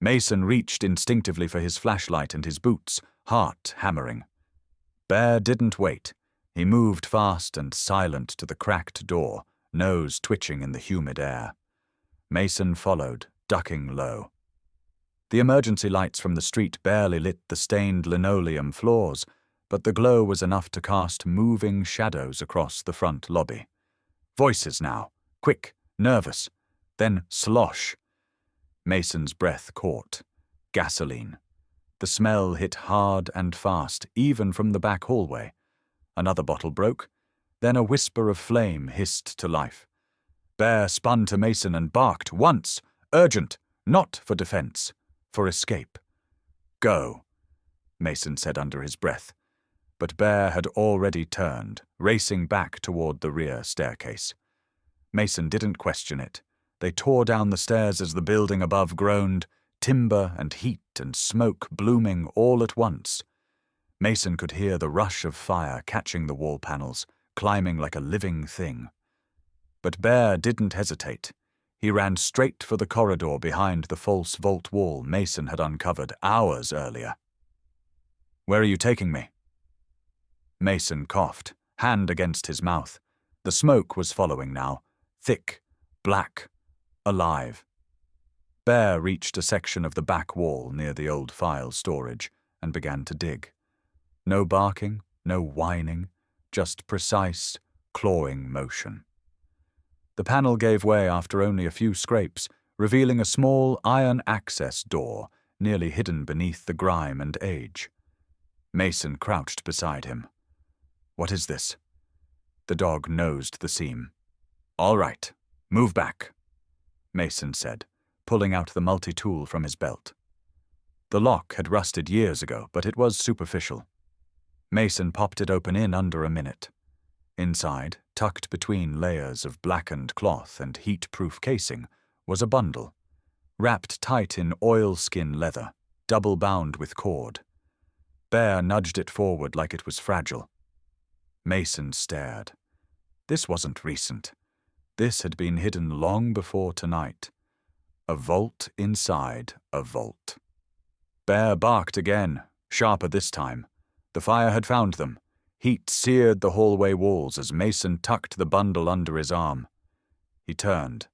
Mason reached instinctively for his flashlight and his boots, heart hammering. Bear didn't wait. He moved fast and silent to the cracked door, nose twitching in the humid air. Mason followed, ducking low. The emergency lights from the street barely lit the stained linoleum floors, but the glow was enough to cast moving shadows across the front lobby. Voices now, quick, nervous, then slosh. Mason's breath caught. Gasoline. The smell hit hard and fast, even from the back hallway. Another bottle broke. Then a whisper of flame hissed to life. Bear spun to Mason and barked once, urgent, not for defense, for escape. Go, Mason said under his breath. But Bear had already turned, racing back toward the rear staircase. Mason didn't question it. They tore down the stairs as the building above groaned, timber and heat and smoke blooming all at once. Mason could hear the rush of fire catching the wall panels, climbing like a living thing. But Bear didn't hesitate. He ran straight for the corridor behind the false vault wall Mason had uncovered hours earlier. Where are you taking me? Mason coughed, hand against his mouth. The smoke was following now, thick, black, alive. Bear reached a section of the back wall near the old file storage and began to dig. No barking, no whining, just precise, clawing motion. The panel gave way after only a few scrapes, revealing a small iron access door nearly hidden beneath the grime and age. Mason crouched beside him. "What is this?" The dog nosed the seam. "All right, move back," Mason said, pulling out the multi-tool from his belt. The lock had rusted years ago, but it was superficial. Mason popped it open in under a minute. Inside, tucked between layers of blackened cloth and heat-proof casing, was a bundle, wrapped tight in oilskin leather, double-bound with cord. Bear nudged it forward like it was fragile. Mason stared. This wasn't recent. This had been hidden long before tonight. A vault inside a vault. Bear barked again, sharper this time. The fire had found them. Heat seared the hallway walls as Mason tucked the bundle under his arm. He turned.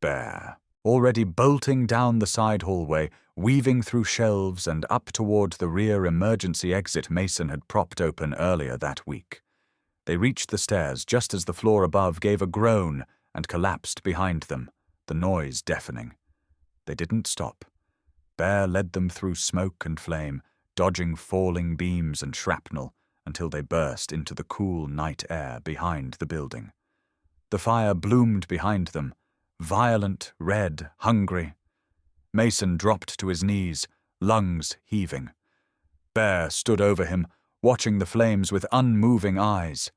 Bear, already bolting down the side hallway, weaving through shelves and up toward the rear emergency exit Mason had propped open earlier that week. They reached the stairs just as the floor above gave a groan and collapsed behind them, the noise deafening. They didn't stop. Bear led them through smoke and flame, dodging falling beams and shrapnel, until they burst into the cool night air behind the building. The fire bloomed behind them, violent, red, hungry. Mason dropped to his knees, lungs heaving. Bear stood over him, watching the flames with unmoving eyes.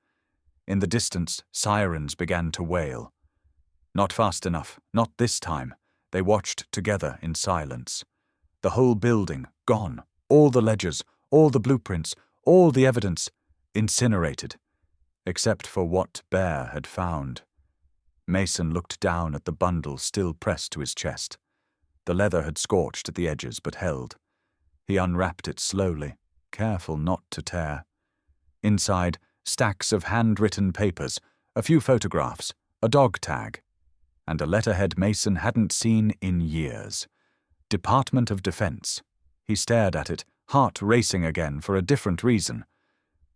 In the distance, sirens began to wail. Not fast enough, not this time. They watched together in silence. The whole building gone, all the ledgers, all the blueprints, all the evidence, incinerated, except for what Bear had found. Mason looked down at the bundle still pressed to his chest. The leather had scorched at the edges but held. He unwrapped it slowly, careful not to tear. Inside, stacks of handwritten papers, a few photographs, a dog tag, and a letterhead Mason hadn't seen in years. Department of Defense. He stared at it, heart racing again for a different reason.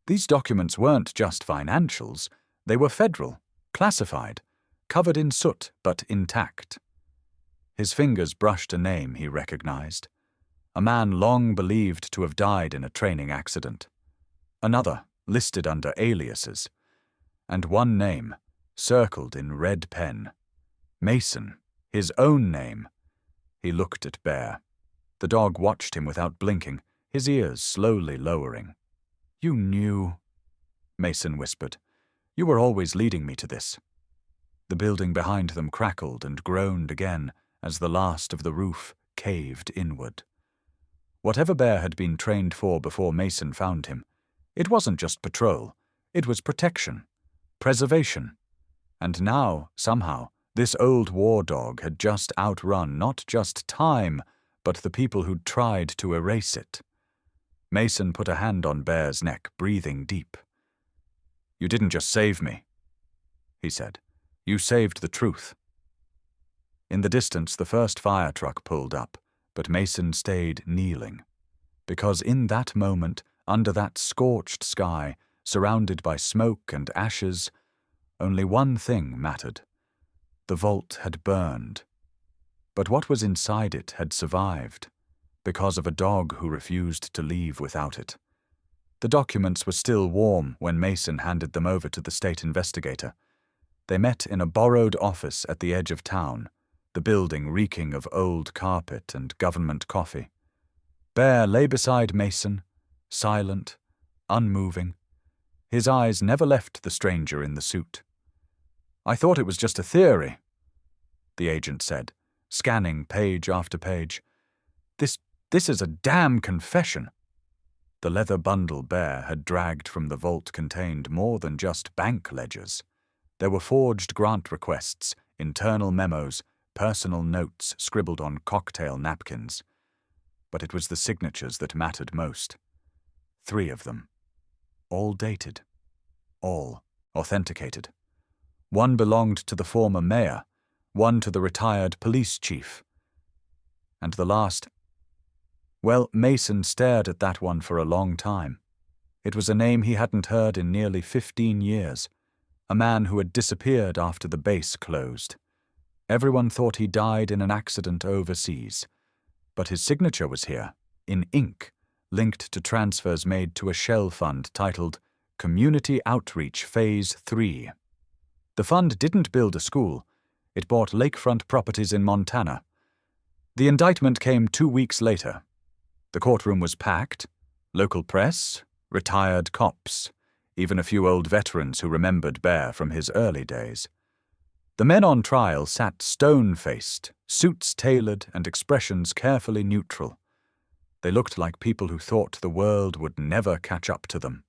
These documents weren't just financials. They were federal, classified, covered in soot but intact. His fingers brushed a name he recognized. A man long believed to have died in a training accident. Another, listed under aliases. And one name, circled in red pen. Mason, his own name. He looked at Bear. The dog watched him without blinking, his ears slowly lowering. "You knew," Mason whispered. "You were always leading me to this." The building behind them crackled and groaned again as the last of the roof caved inward. Whatever Bear had been trained for before Mason found him, it wasn't just patrol, it was protection, preservation. And now, somehow, this old war dog had just outrun not just time, but the people who'd tried to erase it. Mason put a hand on Bear's neck, breathing deep. "You didn't just save me," he said. "You saved the truth." In the distance, the first fire truck pulled up, but Mason stayed kneeling. Because in that moment, under that scorched sky, surrounded by smoke and ashes, only one thing mattered. The vault had burned. But what was inside it had survived, because of a dog who refused to leave without it. The documents were still warm when Mason handed them over to the state investigator. They met in a borrowed office at the edge of town, the building reeking of old carpet and government coffee. Bear lay beside Mason, silent, unmoving. His eyes never left the stranger in the suit. "I thought it was just a theory," the agent said, scanning page after page. This is a damn confession." The leather bundle Bear had dragged from the vault contained more than just bank ledgers. There were forged grant requests, internal memos, personal notes scribbled on cocktail napkins. But it was the signatures that mattered most. 3 of them. All dated. All authenticated. One belonged to the former mayor, one to the retired police chief. And the last... Well, Mason stared at that one for a long time. It was a name he hadn't heard in nearly 15 years. a man who had disappeared after the base closed. Everyone thought he died in an accident overseas, but his signature was here, in ink, linked to transfers made to a shell fund titled Community Outreach Phase 3. The fund didn't build a school, it bought lakefront properties in Montana. The indictment came 2 weeks later. The courtroom was packed, local press, retired cops, even a few old veterans who remembered Bear from his early days. The men on trial sat stone-faced, suits tailored and expressions carefully neutral. They looked like people who thought the world would never catch up to them.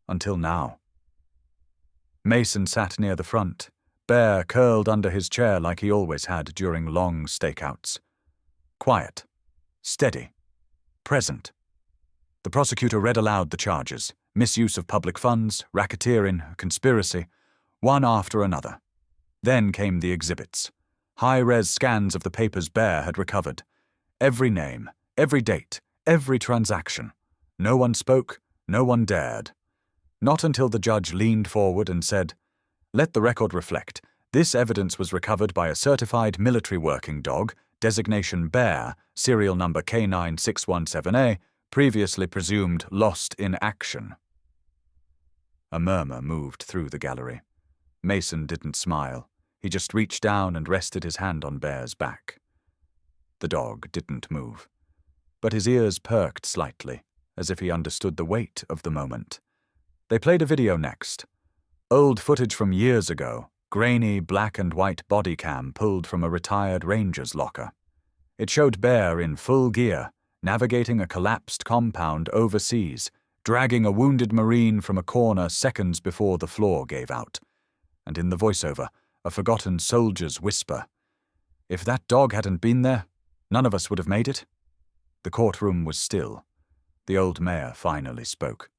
Until now. Mason sat near the front, Bear curled under his chair like he always had during long stakeouts. Quiet, steady, present. The prosecutor read aloud the charges: misuse of public funds, racketeering, conspiracy, one after another. Then came the exhibits. High-res scans of the papers Bear had recovered. Every name, every date, every transaction. No one spoke, no one dared. Not until the judge leaned forward and said, "Let the record reflect, this evidence was recovered by a certified military working dog, designation Bear, serial number K9617A, previously presumed lost in action." A murmur moved through the gallery. Mason didn't smile. He just reached down and rested his hand on Bear's back. The dog didn't move, but his ears perked slightly, as if he understood the weight of the moment. They played a video next. Old footage from years ago, grainy black and white body cam pulled from a retired ranger's locker. It showed Bear in full gear, navigating a collapsed compound overseas, dragging a wounded Marine from a corner seconds before the floor gave out. And in the voiceover, a forgotten soldier's whisper. If that dog hadn't been there, none of us would have made it. The courtroom was still. The old mayor finally spoke.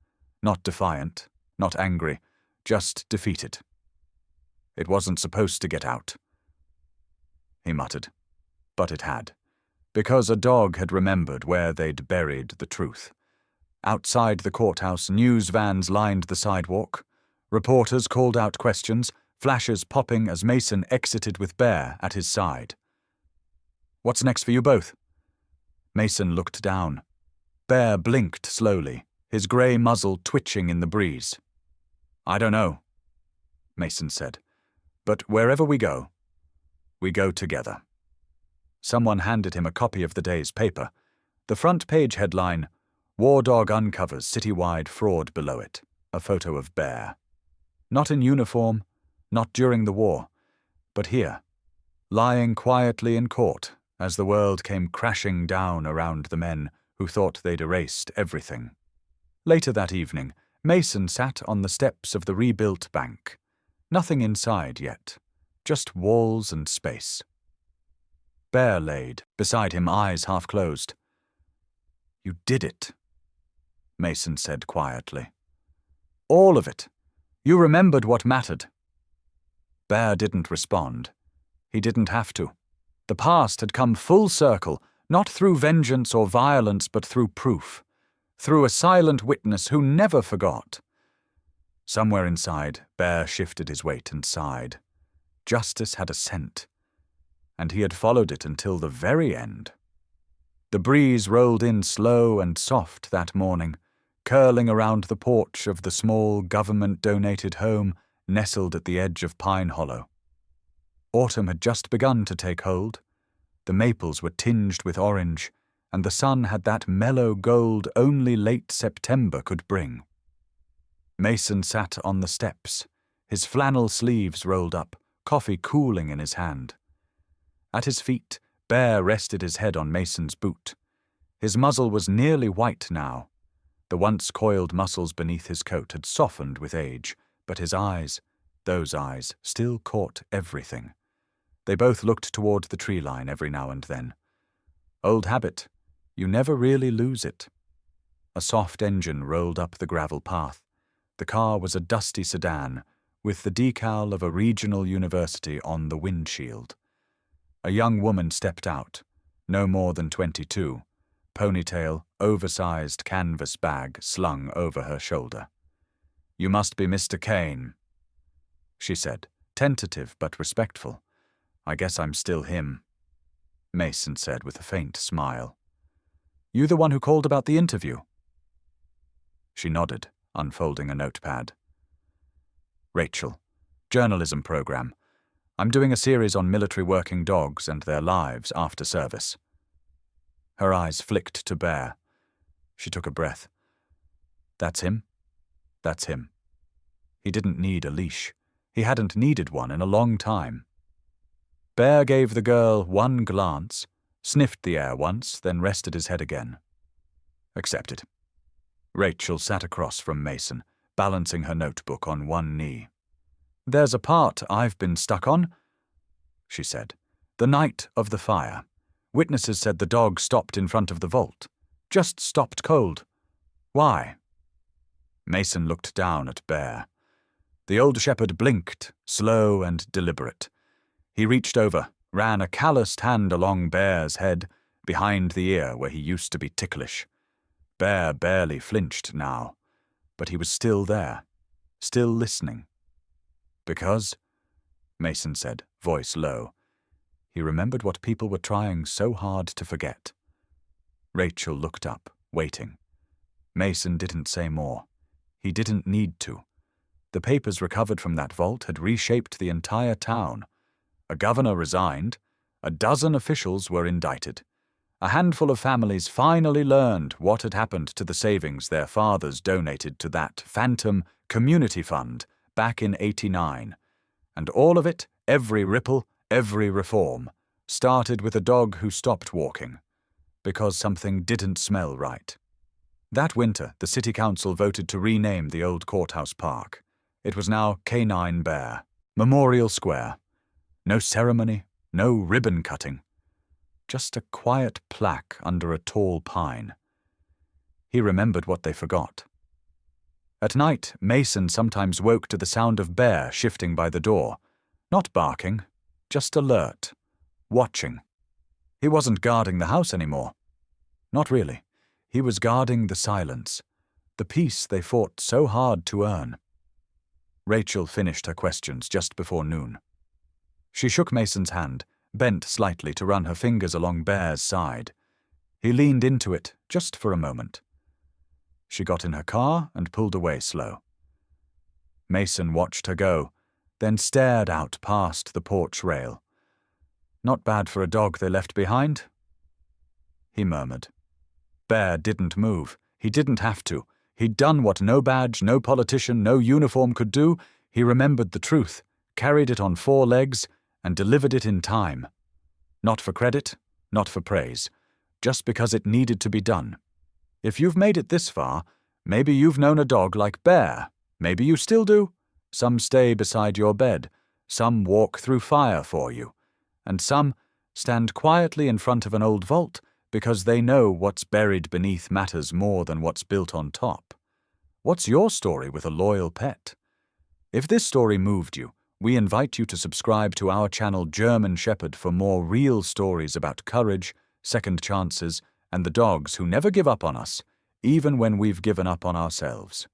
Not defiant, not angry, just defeated. "It wasn't supposed to get out," he muttered. But it had, because a dog had remembered where they'd buried the truth. Outside the courthouse, news vans lined the sidewalk. Reporters called out questions, flashes popping as Mason exited with Bear at his side. "What's next for you both?" Mason looked down. Bear blinked slowly, his grey muzzle twitching in the breeze. "I don't know," Mason said. "But wherever we go together." Someone handed him a copy of the day's paper. The front page headline, "War Dog Uncovers Citywide Fraud," below it, a photo of Bear. Not in uniform, not during the war, but here, lying quietly in court as the world came crashing down around the men who thought they'd erased everything. Later that evening, Mason sat on the steps of the rebuilt bank. Nothing inside yet, just walls and space. Bear laid beside him, eyes half closed. "You did it," Mason said quietly. "All of it. You remembered what mattered." Bear didn't respond. He didn't have to. The past had come full circle, not through vengeance or violence, but through proof. Through a silent witness who never forgot. Somewhere inside, Bear shifted his weight and sighed. Justice had a scent, and he had followed it until the very end. The breeze rolled in slow and soft that morning, curling around the porch of the small government-donated home nestled at the edge of Pine Hollow. Autumn had just begun to take hold. The maples were tinged with orange, and the sun had that mellow gold only late September could bring. Mason sat on the steps, his flannel sleeves rolled up, coffee cooling in his hand. At his feet, Bear rested his head on Mason's boot. His muzzle was nearly white now. The once coiled muscles beneath his coat had softened with age, but his eyes, those eyes, still caught everything. They both looked toward the tree line every now and then. Old habit, you never really lose it. A soft engine rolled up the gravel path. The car was a dusty sedan, with the decal of a regional university on the windshield. A young woman stepped out, no more than 22, ponytail, oversized canvas bag slung over her shoulder. "You must be Mr. Kane," she said, tentative but respectful. I guess I'm still him, Mason said with a faint smile. You the one who called about the interview? She nodded, unfolding a notepad. Rachel, journalism program. I'm doing a series on military working dogs and their lives after service. Her eyes flicked to Bear. She took a breath. That's him? That's him. He didn't need a leash. He hadn't needed one in a long time. Bear gave the girl one glance, sniffed the air once, then rested his head again. Accepted. Rachel sat across from Mason, balancing her notebook on one knee. There's a part I've been stuck on, she said. The night of the fire. Witnesses said the dog stopped in front of the vault. Just stopped cold. Why? Mason looked down at Bear. The old shepherd blinked, slow and deliberate. He reached over, ran a calloused hand along Bear's head, behind the ear where he used to be ticklish. Bear barely flinched now, but he was still there, still listening. Because, Mason said, voice low, he remembered what people were trying so hard to forget. Rachel looked up, waiting. Mason didn't say more. He didn't need to. The papers recovered from that vault had reshaped the entire town. A governor resigned. A dozen officials were indicted. A handful of families finally learned what had happened to the savings their fathers donated to that phantom community fund back in '89. And all of it, every ripple, every reform, started with a dog who stopped walking, because something didn't smell right. That winter, the city council voted to rename the old courthouse park. It was now Canine Bear, Memorial Square. No ceremony, no ribbon cutting. Just a quiet plaque under a tall pine. He remembered what they forgot. At night, Mason sometimes woke to the sound of Bear shifting by the door. Not barking, just alert, watching. He wasn't guarding the house anymore. Not really. He was guarding the silence, the peace they fought so hard to earn. Rachel finished her questions just before noon. She shook Mason's hand, bent slightly to run her fingers along Bear's side. He leaned into it just for a moment. She got in her car and pulled away slow. Mason watched her go, then stared out past the porch rail. Not bad for a dog they left behind, he murmured. Bear didn't move. He didn't have to. He'd done what no badge, no politician, no uniform could do. He remembered the truth, carried it on 4 legs, and delivered it in time. Not for credit, not for praise, just because it needed to be done. If you've made it this far, maybe you've known a dog like Bear. Maybe you still do. Some stay beside your bed. Some walk through fire for you. And some stand quietly in front of an old vault because they know what's buried beneath matters more than what's built on top. What's your story with a loyal pet? If this story moved you, we invite you to subscribe to our channel German Shepherd for more real stories about courage, second chances, and the dogs who never give up on us, even when we've given up on ourselves.